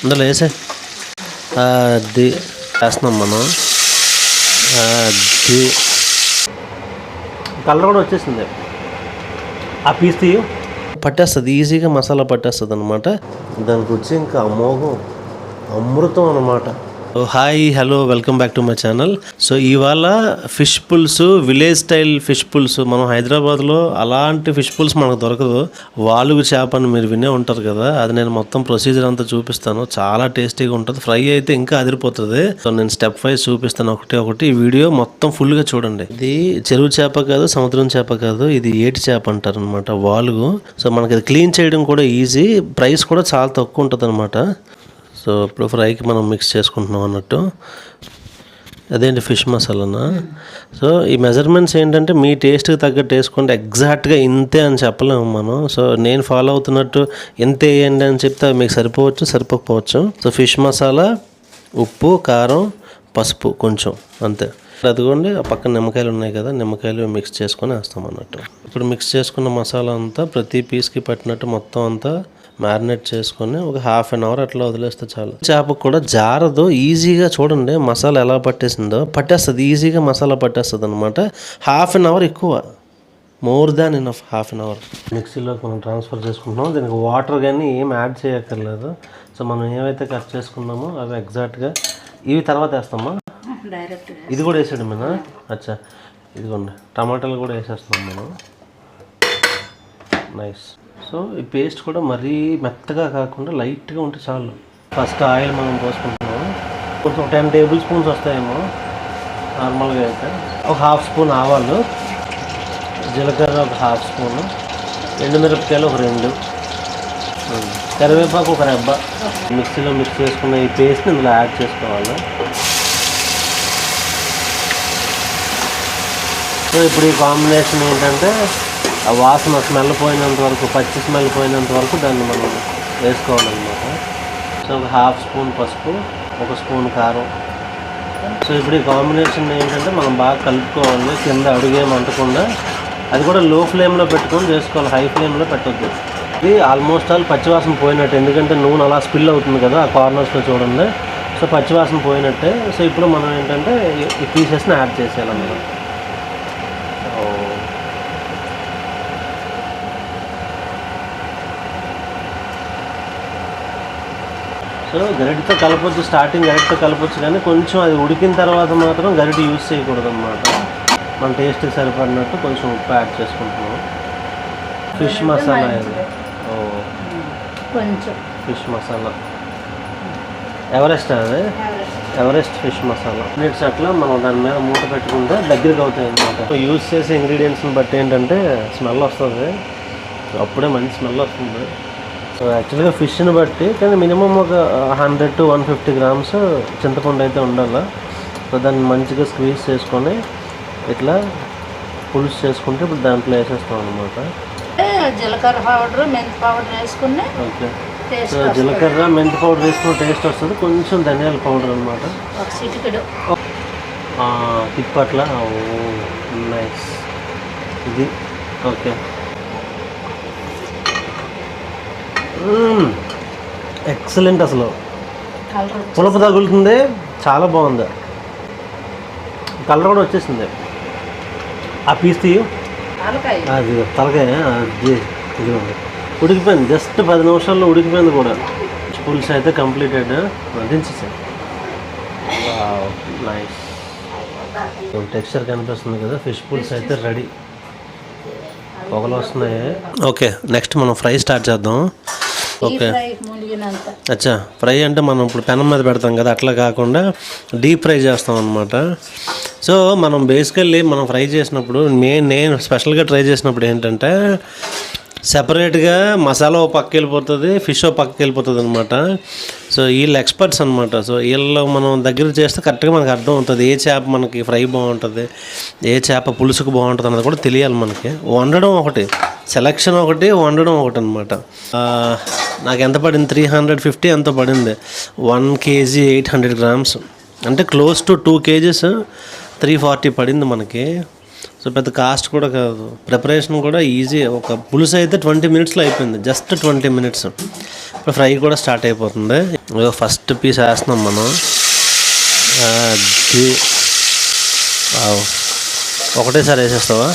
అందులో వేసే అది వేస్తున్నాం మనం. అది కలర్ కూడా వచ్చేసింది. ఆ పీస్ తీయ పట్టేస్తుంది, ఈజీగా మసాలా పట్టేస్తుంది అనమాట. దానికి వచ్చి ఇంకా అమోఘం, అమృతం అనమాట. Hi, hello, welcome back to my channel. So ఇవాళ ఫిష్ పులుసు, విలేజ్ స్టైల్ ఫిష్ పులుసు. మనం హైదరాబాద్లో అలాంటి ఫిష్ పులుసు మనకు దొరకదు. వాలుగు చేప అని మీరు వినే ఉంటారు కదా, అది నేను మొత్తం ప్రొసీజర్ అంతా చూపిస్తాను. చాలా టేస్టీగా ఉంటుంది. ఫ్రై అయితే ఇంకా అదిరిపోతుంది. సో నేను స్టెప్ వైజ్ చూపిస్తాను ఒకటి. ఈ వీడియో మొత్తం ఫుల్గా చూడండి. ఇది చెరువు చేప కాదు, సముద్రం చేప కాదు, ఇది ఏటి చేప అంటారు అనమాట, వాలుగు. సో మనకి అది క్లీన్ చేయడం కూడా ఈజీ, ప్రైస్ కూడా చాలా తక్కువ ఉంటుంది అనమాట. సో ఇప్పుడు ఫ్రైకి మనం మిక్స్ చేసుకుంటున్నాం అన్నట్టు. అదేంటి ఫిష్ మసాలానా? సో ఈ మెజర్మెంట్స్ ఏంటంటే మీ టేస్ట్కి తగ్గట్టు వేసుకోండి. ఎగ్జాక్ట్గా ఇంతే అని చెప్పలేము మనం. సో నేను ఫాలో అవుతున్నట్టు ఇంతే వేయండి అని చెప్తే మీకు సరిపోవచ్చు, సరిపోకపోవచ్చు. సో ఫిష్ మసాలా, ఉప్పు, కారం, పసుపు కొంచెం, అంతే. అదిగోండి ఆ పక్కన నిమ్మకాయలు ఉన్నాయి కదా, నిమ్మకాయలు మిక్స్ చేసుకొని వేస్తాం అన్నట్టు. ఇప్పుడు మిక్స్ చేసుకున్న మసాలా అంతా ప్రతి పీస్కి పట్టినట్టు మొత్తం అంతా మ్యారినేట్ చేసుకొని ఒక ½ అన్ అవర్ అట్లా వదిలేస్తే చాలు. చేపకు కూడా జారదు, ఈజీగా చూడండి మసాలా ఎలా పట్టేసిందో, పట్టేస్తుంది ఈజీగా, మసాలా పట్టేస్తుంది అనమాట. ½ అన్ అవర్ ఎక్కువ, more than enough. ½ an hour మిక్సీలోకి మనం ట్రాన్స్ఫర్ చేసుకుంటున్నాం. దీనికి వాటర్ కానీ ఏం యాడ్ చేయక్కర్లేదు. సో మనం ఏవైతే కట్ చేసుకున్నామో అవి ఎగ్జాక్ట్గా ఇవి తర్వాత వేస్తామా? ఇది కూడా వేసాడు మన. అచ్చా, ఇదిగోండి టమాటాలు కూడా వేసేస్తున్నాం మనం. నైస్. సో ఈ పేస్ట్ కూడా మరీ మెత్తగా కాకుండా లైట్గా ఉంటే చాలు. ఫస్ట్ ఆయిల్ మనం పోసుకుంటున్నాము. కొంచెం 10 టేబుల్ స్పూన్స్ వస్తాయేమో నార్మల్గా అయితే. ఒక ½ స్పూన్ ఆవాలు, జీలకర్ర ఒక ½ స్పూను, ఎండుమిరపకాయలు ఒక 2, కరివేపాకు ఒక రెబ్బ. మిక్సీలో మిక్స్ చేసుకున్న ఈ పేస్ట్ని ఇందులో యాడ్ చేసుకోవాలి. సో ఇప్పుడు ఈ కాంబినేషన్ ఏంటంటే ఆ వాసన స్మెల్ పోయినంత వరకు, పచ్చి స్మెల్ పోయినంత వరకు దాన్ని మనం వేసుకోవాలన్నమాట. సో ఒక ½ స్పూన్ పసుపు, 1 స్పూన్ కారం. సో ఇప్పుడు ఈ కాంబినేషన్ ఏంటంటే మనం బాగా కలుపుకోవాలి, కింద అడుగేమంటకుండా. అది కూడా లో ఫ్లేమ్లో పెట్టుకొని చేసుకోవాలి, హై ఫ్లేమ్లో పెట్టొద్దు. ఇది ఆల్మోస్ట్ ఆల్ పచ్చివాసన పోయినట్టు, ఎందుకంటే నూనె అలా స్పిల్ అవుతుంది కదా ఆ కార్నర్స్లో చూడండి. సో పచ్చివాసన పోయినట్టే. సో ఇప్పుడు మనం ఏంటంటే ఈ పీసెస్ని యాడ్ చేసేయాలన్నమాట. సో గరిటెతో కలపొచ్చు, స్టార్టింగ్ గరిటెతో కలపొచ్చు, కానీ కొంచెం అది ఉడికిన తర్వాత మాత్రం గరిటె యూజ్ చేయకూడదు అన్నమాట. మన టేస్ట్కి సరిపడినట్టు కొంచెం ఉప్పు యాడ్ చేసుకుంటున్నాం. ఫిష్ మసాలా ఇది. కొంచెం ఫిష్ మసాలా ఎవరెస్ట్, అది ఎవరెస్ట్ ఫిష్ మసాలా. మినిట్స్ అట్లా మనం దాని మీద మూత పెట్టుకుంటే దగ్గరికి అవుతాయి అన్నమాట. యూజ్ చేసే ఇంగ్రీడియంట్స్ని బట్టి ఏంటంటే స్మెల్ వస్తుంది, అప్పుడే మంచి స్మెల్ వస్తుంది. సో యాక్చువల్గా ఫిష్ని బట్టి, కానీ మినిమం ఒక 100 to 150 గ్రామ్స్ చింతపండు అయితే ఉండాలి. సో దాన్ని మంచిగా స్క్వీజ్ చేసుకొని ఇట్లా పులుసు చేసుకుంటే ఇప్పుడు దాంట్లో వేసేస్తాం అనమాట. జీలకర్ర పౌడర్, మెంతి పౌడర్ వేసుకుని. ఓకే. సో జీలకర్ర, మెంతి పౌడర్ వేసుకున్న టేస్ట్ వస్తుంది. కొంచెం ధనియాల పౌడర్ అనమాట, ఒక చిటికెడు. తిప్పట్ల. నైస్. ఇది ఓకే. ఎక్సలెంట్. అసలు పులప తగులుతుంది, చాలా బాగుంది. కలర్ కూడా వచ్చేసింది. ఆ పీస్ తీయ, అది తలకాయ, అది ఇదిగోండి ఉడికిపోయింది. జస్ట్ 10 నిమిషాల్లో ఉడికిపోయింది కూడా. పులుసు అయితే కంప్లీటెడ్. దించేసాను. నైస్. టెక్స్చర్ కనిపిస్తుంది కదా, ఫిష్ పులుసు అయితే రెడీ. పొగలు వస్తున్నాయి. ఓకే, నెక్స్ట్ మనం ఫ్రై స్టార్ట్ చేద్దాం. ఓకే. అచ్చా, ఫ్రై అంటే మనం ఇప్పుడు పెనం మీద పెడతాం కదా, అట్లా కాకుండా డీప్ ఫ్రై చేస్తాం అనమాట. సో మనం బేసికల్లీ మనం ఫ్రై చేసినప్పుడు, నేను స్పెషల్గా ట్రై చేసినప్పుడు ఏంటంటే సెపరేట్గా మసాలా ఓ పక్కకి వెళ్ళిపోతుంది, ఫిష్ ఓ పక్కకి వెళ్ళిపోతుంది అనమాట. సో వీళ్ళు ఎక్స్పర్ట్స్ అనమాట. సో వీళ్ళు మనం దగ్గర చేస్తే కరెక్ట్గా మనకు అర్థం అవుతుంది ఏ చేప మనకి ఫ్రై బాగుంటుంది, ఏ చేప పులుసుకు బాగుంటుంది అన్నది కూడా తెలియాలి మనకి. వండడం ఒకటి, సెలెక్షన్ ఒకటి, వండడం ఒకటి అనమాట. నాకు ఎంత పడింది, 350 ఎంతో పడింది. 1 kg 800 grams, అంటే క్లోజ్ టు 2 kgs 340 పడింది మనకి. సో పెద్ద కాస్ట్ కూడా కాదు, ప్రిపరేషన్ కూడా ఈజీ. ఒక పులుసు అయితే 20 మినిట్స్లో అయిపోయింది, జస్ట్ 20 మినిట్స్. ఇప్పుడు ఫ్రై కూడా స్టార్ట్ అయిపోతుంది. ఫస్ట్ పీస్ వేస్తున్నాం మనం. అది ఒకటేసారి వేసేస్తావా?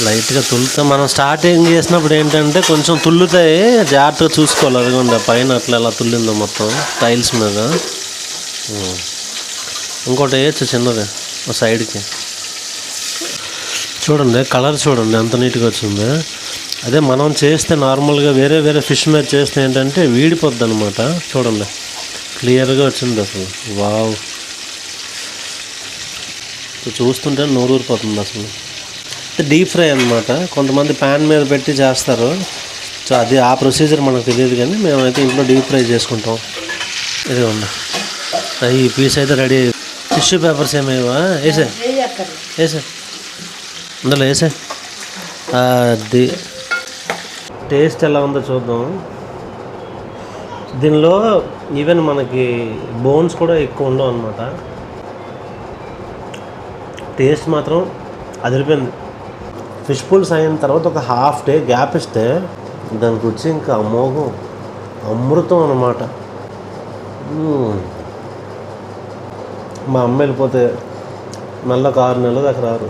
లైట్గా తుల్లుతా. మనం స్టార్టింగ్ చేసినప్పుడు ఏంటంటే కొంచెం తుల్లుతాయి, జాగ్రత్తగా చూసుకోవాలి. అదిగోండి పైన అట్లా ఎలా తుల్లిందో మొత్తం టైల్స్ మీద. ఇంకోటి వేయచ్చు చిన్నది సైడ్కి. చూడండి కలర్ చూడండి ఎంత నీట్గా వచ్చింది. అదే మనం చేస్తే నార్మల్గా వేరే వేరే ఫిష్ మీద చేస్తే ఏంటంటే వీడిపోద్ది అనమాట. చూడండి క్లియర్గా వచ్చింది అసలు. వావ్, చూస్తుంటే నోరూరిపోతుంది అసలు. డీప్ ఫ్రై అనమాట. కొంతమంది ప్యాన్ మీద పెట్టి చేస్తారు. సో అది ఆ ప్రొసీజర్ మనకు తెలియదు, కానీ మేమైతే ఇంట్లో డీప్ ఫ్రై చేసుకుంటాం. ఇది ఉంది. ఈ పీస్ అయితే రెడీ. టిష్యూ పేపర్స్ ఏమేవా వేసే వేసే అందులో వేసే. అది టేస్ట్ ఎలా ఉందో చూద్దాం. దీనిలో ఈవెన్ మనకి బోన్స్ కూడా ఎక్కువ ఉండవు అనమాట. టేస్ట్ మాత్రం అదిరిపోయింది. ఫిష్ పుల్స్ అయిన తర్వాత ఒక హాఫ్ డే గ్యాప్ ఇస్తే దానికి వచ్చి ఇంకా అమోఘం, అమృతం అన్నమాట. మా అమ్మ వెళ్ళిపోతే మళ్ళీ 6 నెలల దాకా రారు.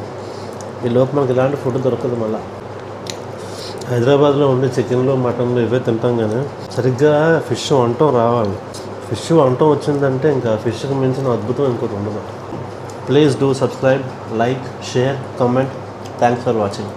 ఈ లోపు మనకి ఇలాంటి ఫుడ్ దొరకదు. మళ్ళీ హైదరాబాద్లో ఉండే చికెన్లు మటన్లు ఇవే తింటాం, కానీ సరిగ్గా ఫిష్ వంటం రావాలి. ఫిష్ వంటం వచ్చిందంటే ఇంకా ఫిష్కి మించిన అద్భుతం ఇంకోటి ఉండదు. Please do subscribe, like, share, comment. Thanks for watching.